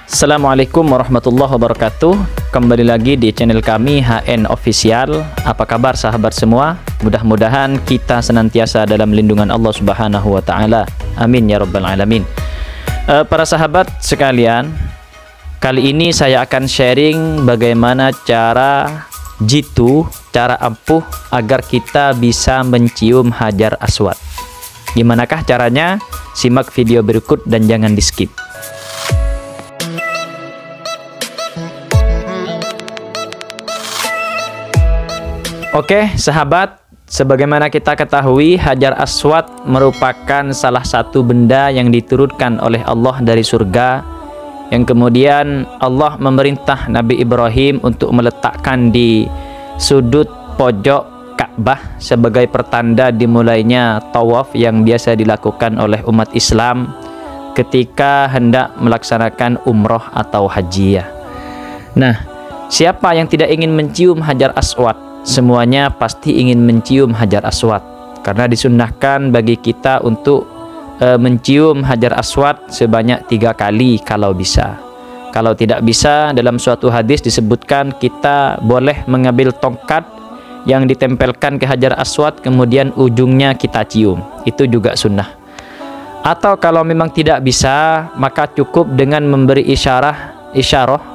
Assalamualaikum warahmatullahi wabarakatuh. Kembali lagi di channel kami HN Official. Apa kabar sahabat semua? Mudah-mudahan kita senantiasa dalam lindungan Allah Subhanahu wa taala. Amin ya rabbal alamin. Para sahabat sekalian, kali ini saya akan sharing bagaimana cara jitu, cara ampuh agar kita bisa mencium Hajar Aswad. Gimanakah caranya? Simak video berikut dan jangan di skip. Oke sahabat, sebagaimana kita ketahui, Hajar Aswad merupakan salah satu benda yang diturunkan oleh Allah dari surga, yang kemudian Allah memerintah Nabi Ibrahim untuk meletakkan di sudut pojok Ka'bah sebagai pertanda dimulainya tawaf yang biasa dilakukan oleh umat Islam ketika hendak melaksanakan umroh atau haji. Nah, siapa yang tidak ingin mencium Hajar Aswad? Semuanya pasti ingin mencium Hajar Aswad, karena disunnahkan bagi kita untuk mencium Hajar Aswad sebanyak 3 kali kalau bisa. Kalau tidak bisa, dalam suatu hadis disebutkan kita boleh mengambil tongkat yang ditempelkan ke Hajar Aswad, kemudian ujungnya kita cium. Itu juga sunnah. Atau kalau memang tidak bisa, maka cukup dengan memberi isyarah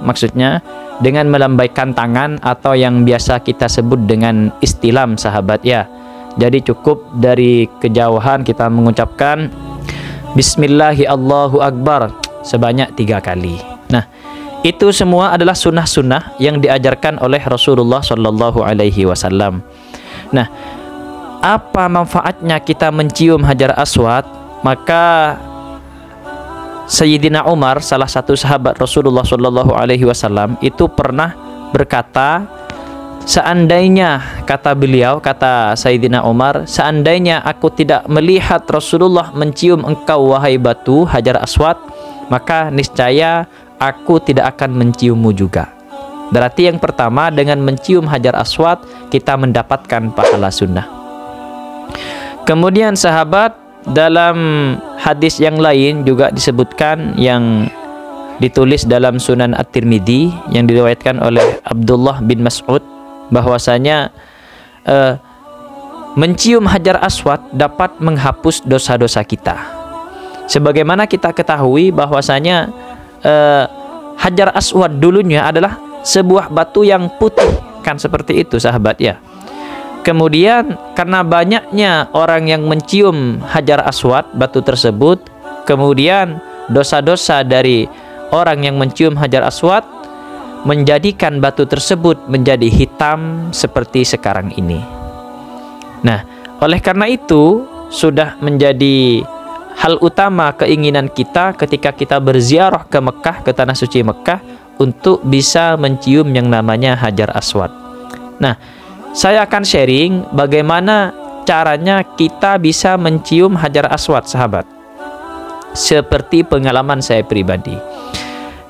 maksudnya dengan melambaikan tangan, atau yang biasa kita sebut dengan istilam sahabat ya. Jadi cukup dari kejauhan kita mengucapkan Bismillahi Allahu Akbar sebanyak 3 kali. Nah, itu semua adalah sunnah-sunnah yang diajarkan oleh Rasulullah Shallallahu Alaihi Wasallam. Nah, apa manfaatnya kita mencium Hajar Aswad? Maka Sayyidina Umar, salah satu sahabat Rasulullah Shallallahu Alaihi Wasallam, itu pernah berkata, seandainya, kata beliau, kata Sayyidina Umar, seandainya aku tidak melihat Rasulullah mencium engkau wahai batu Hajar Aswad, maka niscaya aku tidak akan menciummu juga. Berarti yang pertama, dengan mencium Hajar Aswad kita mendapatkan pahala sunnah. Kemudian sahabat, dalam hadis yang lain juga disebutkan, yang ditulis dalam Sunan At-Tirmidzi yang diriwayatkan oleh Abdullah bin Mas'ud, bahwasanya mencium Hajar Aswad dapat menghapus dosa-dosa kita. Sebagaimana kita ketahui bahwasanya Hajar Aswad dulunya adalah sebuah batu yang putih, kan seperti itu sahabat ya. Kemudian karena banyaknya orang yang mencium Hajar Aswad, batu tersebut, kemudian dosa-dosa dari orang yang mencium Hajar Aswad menjadikan batu tersebut menjadi hitam seperti sekarang ini. Nah, oleh karena itu sudah menjadi hal utama keinginan kita ketika kita berziarah ke Mekah, ke tanah suci Mekah, untuk bisa mencium yang namanya Hajar Aswad. Nah, saya akan sharing bagaimana caranya kita bisa mencium Hajar Aswad sahabat, seperti pengalaman saya pribadi.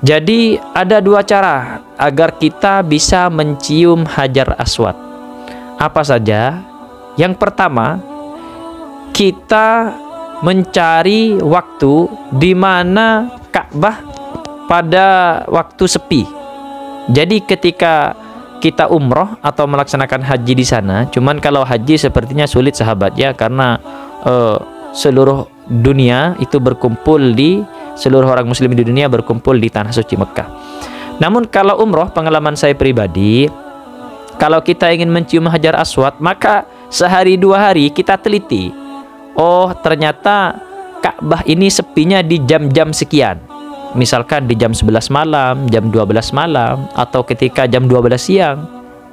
Jadi ada 2 cara agar kita bisa mencium Hajar Aswad. Apa saja? Yang pertama, kita mencari waktu di mana Ka'bah pada waktu sepi. Jadi ketika kita umroh atau melaksanakan haji di sana, cuman kalau haji sepertinya sulit sahabat ya, karena seluruh dunia itu berkumpul seluruh orang muslim di dunia berkumpul di tanah suci Mekah. Namun kalau umroh, pengalaman saya pribadi, kalau kita ingin mencium Hajar Aswad, maka sehari 2 hari kita teliti. Oh, ternyata Ka'bah ini sepinya di jam-jam sekian. Misalkan di jam 11 malam, jam 12 malam, atau ketika jam 12 siang.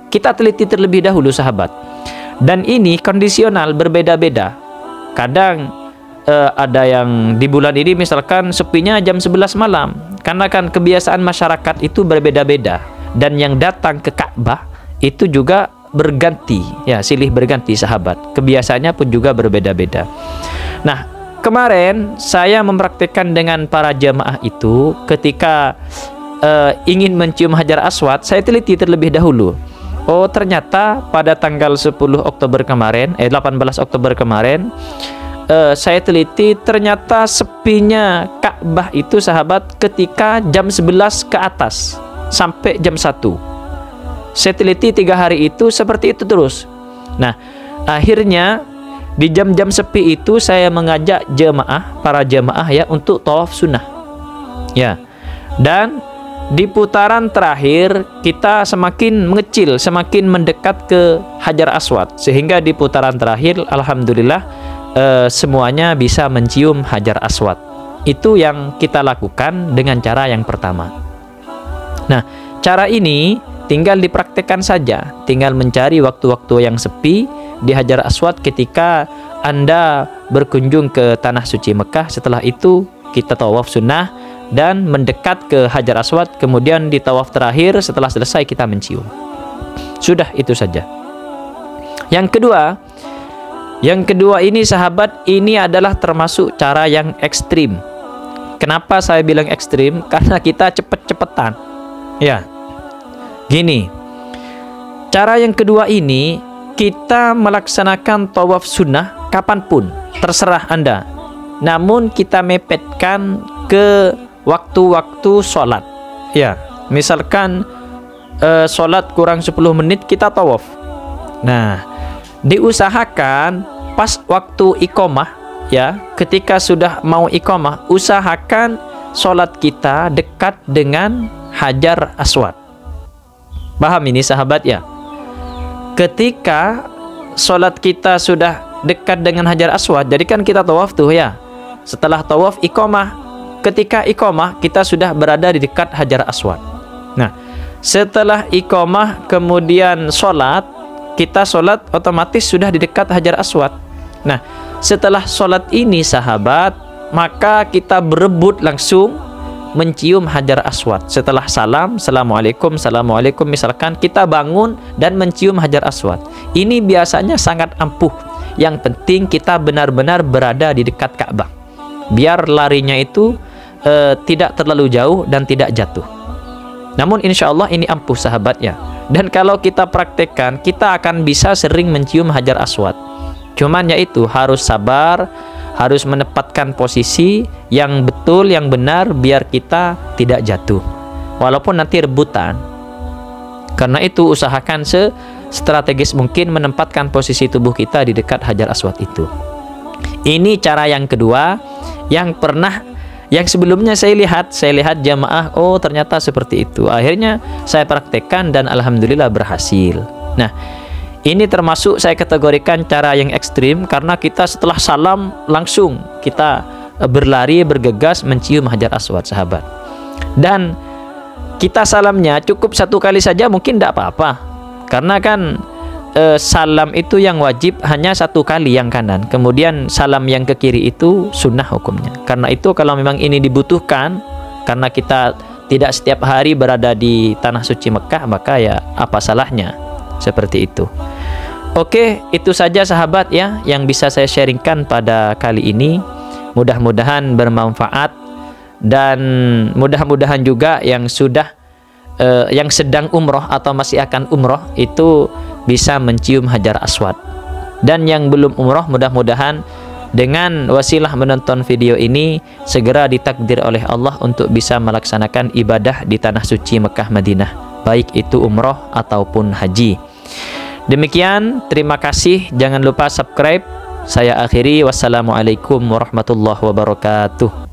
Kita teliti terlebih dahulu sahabat. Dan ini kondisional, berbeda-beda. Kadang ada yang di bulan ini misalkan sepinya jam 11 malam. Karena kan kebiasaan masyarakat itu berbeda-beda. Dan yang datang ke Ka'bah itu juga berganti, ya, silih berganti sahabat. Kebiasaannya pun juga berbeda-beda. Nah, kemarin saya mempraktikkan dengan para jamaah itu ketika ingin mencium Hajar Aswad, saya teliti terlebih dahulu. Oh, ternyata pada tanggal 10 Oktober kemarin, 18 Oktober kemarin, saya teliti ternyata sepinya Ka'bah itu sahabat ketika jam 11 ke atas sampai jam 1. Saya teliti 3 hari itu seperti itu terus. Nah, akhirnya di jam-jam sepi itu saya mengajak para jemaah ya untuk tawaf sunnah. Ya. Dan di putaran terakhir kita semakin mengecil, semakin mendekat ke Hajar Aswad, sehingga di putaran terakhir alhamdulillah semuanya bisa mencium Hajar Aswad. Itu yang kita lakukan dengan cara yang pertama. Nah, cara ini tinggal dipraktekkan saja, tinggal mencari waktu-waktu yang sepi di Hajar Aswad ketika Anda berkunjung ke Tanah Suci Mekah. Setelah itu kita tawaf sunnah dan mendekat ke Hajar Aswad, kemudian di tawaf terakhir setelah selesai kita mencium. Sudah, itu saja. Yang kedua ini sahabat, ini adalah termasuk cara yang ekstrim. Kenapa saya bilang ekstrim? Karena kita cepet-cepetan. Ya, gini, cara yang kedua ini kita melaksanakan tawaf sunnah kapanpun, terserah Anda. Namun kita mepetkan ke waktu-waktu sholat. Ya, misalkan sholat kurang 10 menit kita tawaf. Nah, diusahakan pas waktu iqomah, ya, ketika sudah mau iqomah, usahakan sholat kita dekat dengan Hajar Aswad. Paham ini sahabat ya? Ketika sholat kita sudah dekat dengan Hajar Aswad, jadi kan kita tawaf tuh ya. Setelah tawaf iqomah, ketika iqomah kita sudah berada di dekat Hajar Aswad. Nah, setelah iqomah kemudian sholat, kita sholat otomatis sudah di dekat Hajar Aswad. Nah, setelah sholat ini sahabat, maka kita berebut langsung mencium Hajar Aswad. Setelah salam, assalamualaikum, assalamualaikum, misalkan kita bangun dan mencium Hajar Aswad. Ini biasanya sangat ampuh. Yang penting kita benar-benar berada di dekat Ka'bah, biar larinya itu tidak terlalu jauh dan tidak jatuh. Namun insya Allah ini ampuh sahabat ya. Dan kalau kita praktekkan, kita akan bisa sering mencium Hajar Aswad. Cuman yaitu harus sabar, harus menempatkan posisi yang betul, yang benar, biar kita tidak jatuh walaupun nanti rebutan. Karena itu usahakan strategis mungkin menempatkan posisi tubuh kita di dekat Hajar Aswad itu. Ini cara yang kedua yang sebelumnya saya lihat jamaah, oh ternyata seperti itu. Akhirnya saya praktekkan dan alhamdulillah berhasil. Nah, ini termasuk saya kategorikan cara yang ekstrim karena kita setelah salam langsung kita berlari, bergegas mencium Hajar Aswad sahabat. Dan kita salamnya cukup 1 kali saja mungkin tidak apa-apa. Karena kan salam itu yang wajib hanya 1 kali yang kanan, kemudian salam yang ke kiri itu sunnah hukumnya. Karena itu kalau memang ini dibutuhkan, karena kita tidak setiap hari berada di Tanah Suci Mekah, maka ya apa salahnya seperti itu. Oke, itu saja sahabat ya yang bisa saya sharingkan pada kali ini. Mudah-mudahan bermanfaat, dan mudah-mudahan juga yang sedang umroh atau masih akan umroh itu bisa mencium Hajar Aswad. Dan yang belum umroh, mudah-mudahan dengan wasilah menonton video ini segera ditakdir oleh Allah untuk bisa melaksanakan ibadah di Tanah Suci Mekah Madinah, baik itu umroh ataupun haji. Demikian, terima kasih. Jangan lupa subscribe. Saya akhiri. Wassalamualaikum warahmatullahi wabarakatuh.